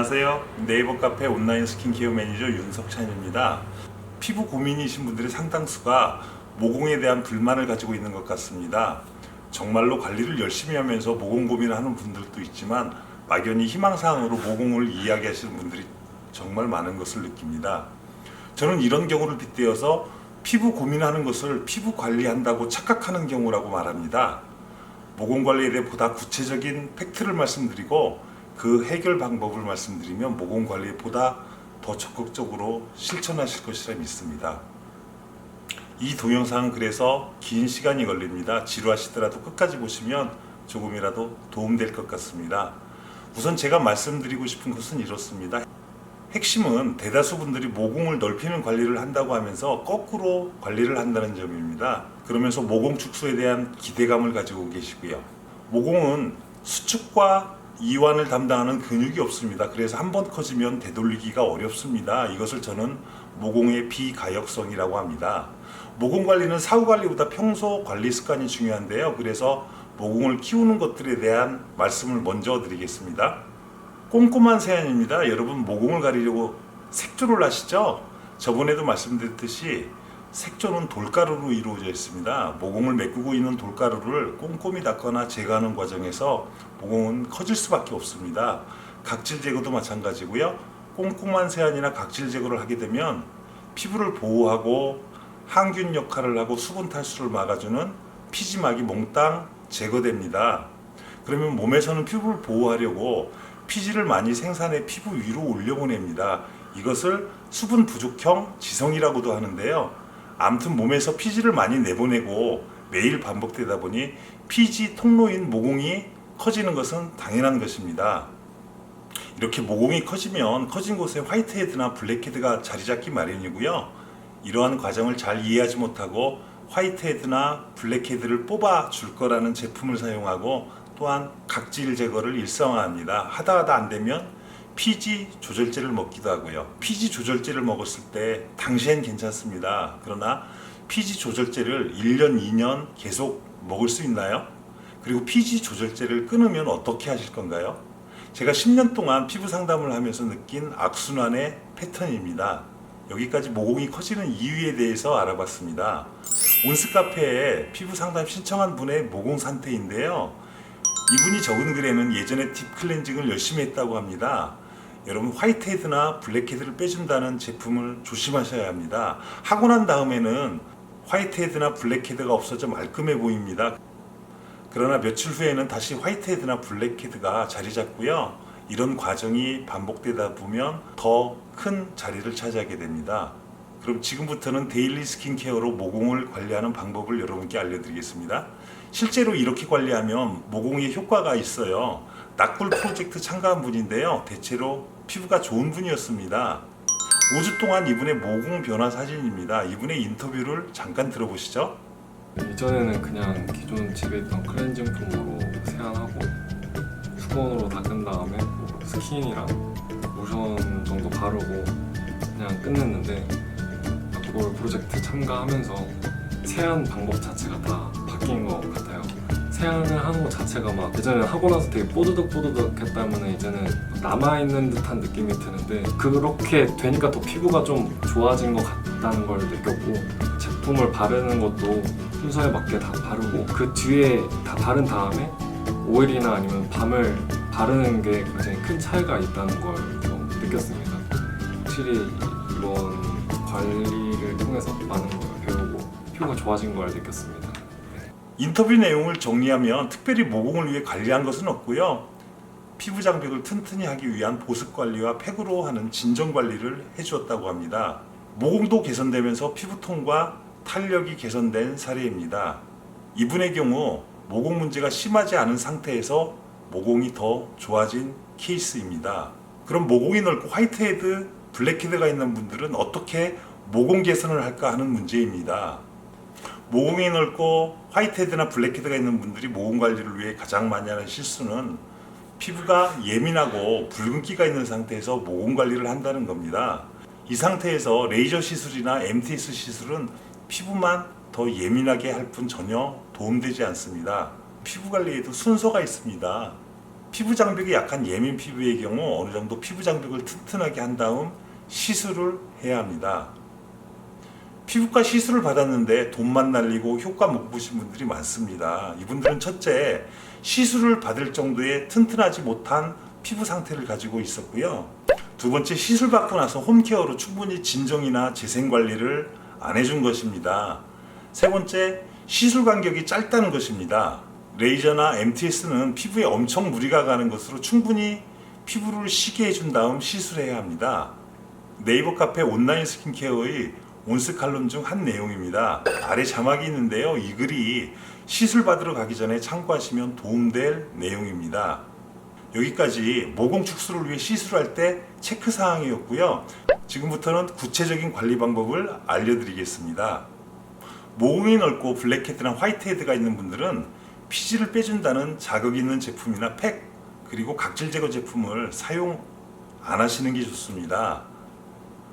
안녕하세요. 네이버 카페 온라인 스킨케어 매니저 윤석찬입니다. 피부 고민이신 분들의 상당수가 모공에 대한 불만을 가지고 있는 것 같습니다. 정말로 관리를 열심히 하면서 모공 고민을 하는 분들도 있지만 막연히 희망사항으로 모공을 이야기하시는 분들이 정말 많은 것을 느낍니다. 저는 이런 경우를 빗대어서 피부 고민하는 것을 피부 관리한다고 착각하는 경우라고 말합니다. 모공 관리에 대해 보다 구체적인 팩트를 말씀드리고 그 해결 방법을 말씀드리면 모공 관리에 보다 더 적극적으로 실천하실 것이라 믿습니다. 이 동영상은 그래서 긴 시간이 걸립니다. 지루하시더라도 끝까지 보시면 조금이라도 도움될 것 같습니다. 우선 제가 말씀드리고 싶은 것은 이렇습니다. 핵심은 대다수 분들이 모공을 넓히는 관리를 한다고 하면서 거꾸로 관리를 한다는 점입니다. 그러면서 모공 축소에 대한 기대감을 가지고 계시고요. 모공은 수축과 이완을 담당하는 근육이 없습니다. 그래서 한번 커지면 되돌리기가 어렵습니다. 이것을 저는 모공의 비가역성이라고 합니다. 모공 관리는 사후 관리보다 평소 관리 습관이 중요한데요. 그래서 모공을 키우는 것들에 대한 말씀을 먼저 드리겠습니다. 꼼꼼한 세안입니다. 여러분 모공을 가리려고 색조를 하시죠? 저번에도 말씀드렸듯이 색조는 돌가루로 이루어져 있습니다. 모공을 메꾸고 있는 돌가루를 꼼꼼히 닦거나 제거하는 과정에서 모공은 커질 수밖에 없습니다. 각질 제거도 마찬가지고요. 꼼꼼한 세안이나 각질 제거를 하게 되면 피부를 보호하고 항균 역할을 하고 수분 탈수를 막아주는 피지막이 몽땅 제거됩니다. 그러면 몸에서는 피부를 보호하려고 피지를 많이 생산해 피부 위로 올려보냅니다. 이것을 수분 부족형 지성이라고도 하는데요. 아무튼 몸에서 피지를 많이 내보내고 매일 반복되다 보니 피지 통로인 모공이 커지는 것은 당연한 것입니다. 이렇게 모공이 커지면 커진 곳에 화이트헤드나 블랙헤드가 자리 잡기 마련이고요. 이러한 과정을 잘 이해하지 못하고 화이트헤드나 블랙헤드를 뽑아 줄 거라는 제품을 사용하고 또한 각질 제거를 일상화합니다. 하다 안 되면 피지 조절제를 먹기도 하고요. 피지 조절제를 먹었을 때 당시엔 괜찮습니다. 그러나 피지 조절제를 1년, 2년 계속 먹을 수 있나요? 그리고 피지 조절제를 끊으면 어떻게 하실 건가요? 제가 10년 동안 피부 상담을 하면서 느낀 악순환의 패턴입니다. 여기까지 모공이 커지는 이유에 대해서 알아봤습니다. 온스 카페에 피부 상담 신청한 분의 모공 상태인데요. 이분이 적은 글에는 예전에 딥 클렌징을 열심히 했다고 합니다. 여러분 화이트헤드나 블랙헤드를 빼준다는 제품을 조심하셔야 합니다. 하고 난 다음에는 화이트헤드나 블랙헤드가 없어져 말끔해 보입니다. 그러나 며칠 후에는 다시 화이트헤드나 블랙헤드가 자리 잡고요. 이런 과정이 반복되다 보면 더 큰 자리를 차지하게 됩니다. 그럼 지금부터는 데일리 스킨케어로 모공을 관리하는 방법을 여러분께 알려드리겠습니다. 실제로 이렇게 관리하면 모공에 효과가 있어요. 낙굴 프로젝트 참가한 분인데요. 대체로 피부가 좋은 분이었습니다. 5주 동안 이분의 모공 변화 사진입니다. 이분의 인터뷰를 잠깐 들어보시죠. 이전에는 그냥 기존 집에 있던 클렌징 폼으로 세안하고 수건으로 닦은 다음에 뭐 스킨이랑 로션 정도 바르고 그냥 끝냈는데 그걸 프로젝트 참가하면서 세안 방법 자체가 다 바뀐 것 같아요. 세안을 하는 것 자체가 막 예전에는 하고 나서 되게 뽀드득 했다면 이제는 남아있는 듯한 느낌이 드는데 그렇게 되니까 더 피부가 좀 좋아진 것 같다는 걸 느꼈고 제품을 바르는 것도 순서에 맞게 다 바르고 그 뒤에 다 바른 다음에 오일이나 아니면 밤을 바르는 게 굉장히 큰 차이가 있다는 걸 좀 느꼈습니다. 확실히 이번 관리를 통해서 많은 걸 배우고 피부가 좋아진 걸 느꼈습니다. 인터뷰 내용을 정리하면 특별히 모공을 위해 관리한 것은 없고요. 피부 장벽을 튼튼히 하기 위한 보습 관리와 팩으로 하는 진정 관리를 해주었다고 합니다. 모공도 개선되면서 피부톤과 탄력이 개선된 사례입니다. 이분의 경우 모공 문제가 심하지 않은 상태에서 모공이 더 좋아진 케이스입니다. 그럼 모공이 넓고 화이트헤드, 블랙헤드가 있는 분들은 어떻게 모공 개선을 할까 하는 문제입니다. 모공이 넓고 화이트헤드나 블랙헤드가 있는 분들이 모공 관리를 위해 가장 많이 하는 실수는 피부가 예민하고 붉은기가 있는 상태에서 모공 관리를 한다는 겁니다. 이 상태에서 레이저 시술이나 MTS 시술은 피부만 더 예민하게 할 뿐 전혀 도움되지 않습니다. 피부 관리에도 순서가 있습니다. 피부 장벽이 약한 예민 피부의 경우 어느 정도 피부 장벽을 튼튼하게 한 다음 시술을 해야 합니다. 피부과 시술을 받았는데 돈만 날리고 효과 못 보신 분들이 많습니다. 이분들은 첫째, 시술을 받을 정도의 튼튼하지 못한 피부 상태를 가지고 있었고요. 두 번째, 시술 받고 나서 홈케어로 충분히 진정이나 재생 관리를 안 해준 것입니다. 세 번째, 시술 간격이 짧다는 것입니다. 레이저나 MTS는 피부에 엄청 무리가 가는 것으로 충분히 피부를 쉬게 해준 다음 시술해야 합니다. 네이버 카페 온라인 스킨케어의 온스 칼럼 중 한 내용입니다. 아래 자막이 있는데요. 이 글이 시술 받으러 가기 전에 참고하시면 도움될 내용입니다. 여기까지 모공 축소를 위해 시술할 때 체크사항이었고요. 지금부터는 구체적인 관리 방법을 알려드리겠습니다. 모공이 넓고 블랙헤드나 화이트헤드가 있는 분들은 피지를 빼준다는 자극 있는 제품이나 팩 그리고 각질 제거 제품을 사용 안 하시는 게 좋습니다.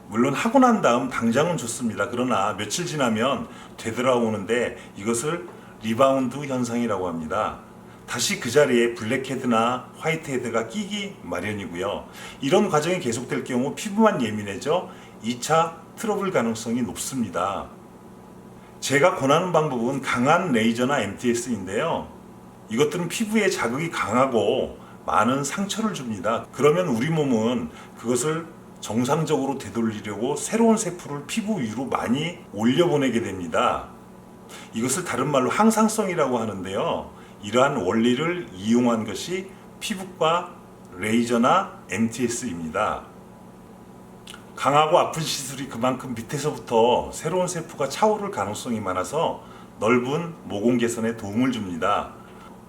물론 하고 난 다음 당장은 좋습니다. 그러나 며칠 지나면 되돌아오는데 이것을 리바운드 현상이라고 합니다. 다시 그 자리에 블랙헤드나 화이트헤드가 끼기 마련이고요. 이런 과정이 계속될 경우 피부만 예민해져 2차 트러블 가능성이 높습니다. 제가 권하는 방법은 강한 레이저나 MTS인데요. 이것들은 피부에 자극이 강하고 많은 상처를 줍니다. 그러면 우리 몸은 그것을 정상적으로 되돌리려고 새로운 세포를 피부 위로 많이 올려보내게 됩니다. 이것을 다른 말로 항상성이라고 하는데요. 이러한 원리를 이용한 것이 피부과 레이저나 MTS입니다. 강하고 아픈 시술이 그만큼 밑에서부터 새로운 세포가 차오를 가능성이 많아서 넓은 모공 개선에 도움을 줍니다.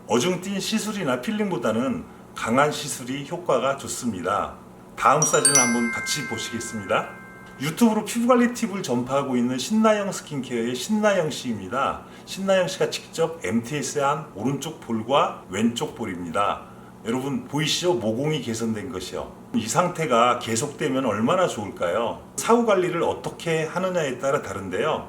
어중뛴 시술이나 필링보다는 강한 시술이 효과가 좋습니다. 다음 사진을 한번 같이 보시겠습니다. 유튜브로 피부관리 팁을 전파하고 있는 신나영 스킨케어의 신나영 씨입니다. 신나영 씨가 직접 MTS에 한 오른쪽 볼과 왼쪽 볼입니다. 여러분 보이시죠? 모공이 개선된 것이요. 이 상태가 계속되면 얼마나 좋을까요? 사후 관리를 어떻게 하느냐에 따라 다른데요.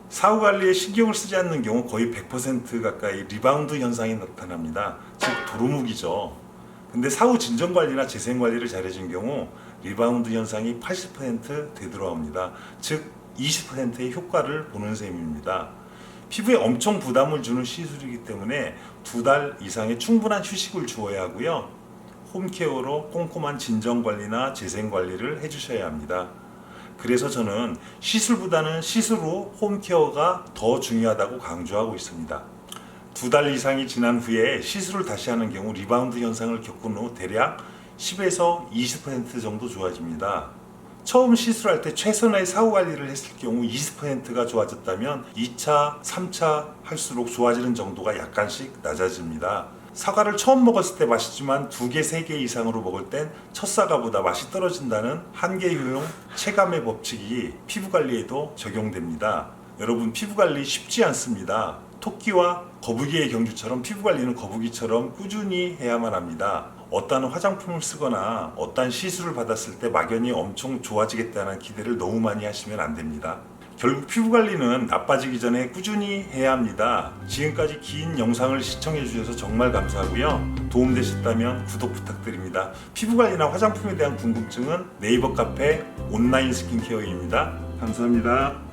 사후 관리에 신경을 쓰지 않는 경우 거의 100% 가까이 리바운드 현상이 나타납니다. 즉 도루묵이죠. 근데 사후 진정 관리나 재생 관리를 잘해준 경우 리바운드 현상이 80% 되돌아옵니다. 즉 20%의 효과를 보는 셈입니다. 피부에 엄청 부담을 주는 시술이기 때문에 2달 이상의 충분한 휴식을 주어야 하고요. 홈케어로 꼼꼼한 진정 관리나 재생 관리를 해주셔야 합니다. 그래서 저는 시술보다는 시술 후 홈케어가 더 중요하다고 강조하고 있습니다. 2달 이상이 지난 후에 시술을 다시 하는 경우 리바운드 현상을 겪은 후 대략 10에서 20% 정도 좋아집니다. 처음 시술할 때 최선의 사후 관리를 했을 경우 20%가 좋아졌다면 2차, 3차 할수록 좋아지는 정도가 약간씩 낮아집니다. 사과를 처음 먹었을 때 맛있지만 2개, 3개 이상으로 먹을 땐 첫 사과보다 맛이 떨어진다는 한계 효용 체감의 법칙이 피부 관리에도 적용됩니다. 여러분 피부 관리 쉽지 않습니다. 토끼와 거북이의 경주처럼 피부 관리는 거북이처럼 꾸준히 해야만 합니다. 어떠한 화장품을 쓰거나 어떠한 시술을 받았을 때 막연히 엄청 좋아지겠다는 기대를 너무 많이 하시면 안 됩니다. 결국 피부 관리는 나빠지기 전에 꾸준히 해야 합니다. 지금까지 긴 영상을 시청해 주셔서 정말 감사하고요. 도움되셨다면 구독 부탁드립니다. 피부 관리나 화장품에 대한 궁금증은 네이버 카페 온라인 스킨케어입니다. 감사합니다.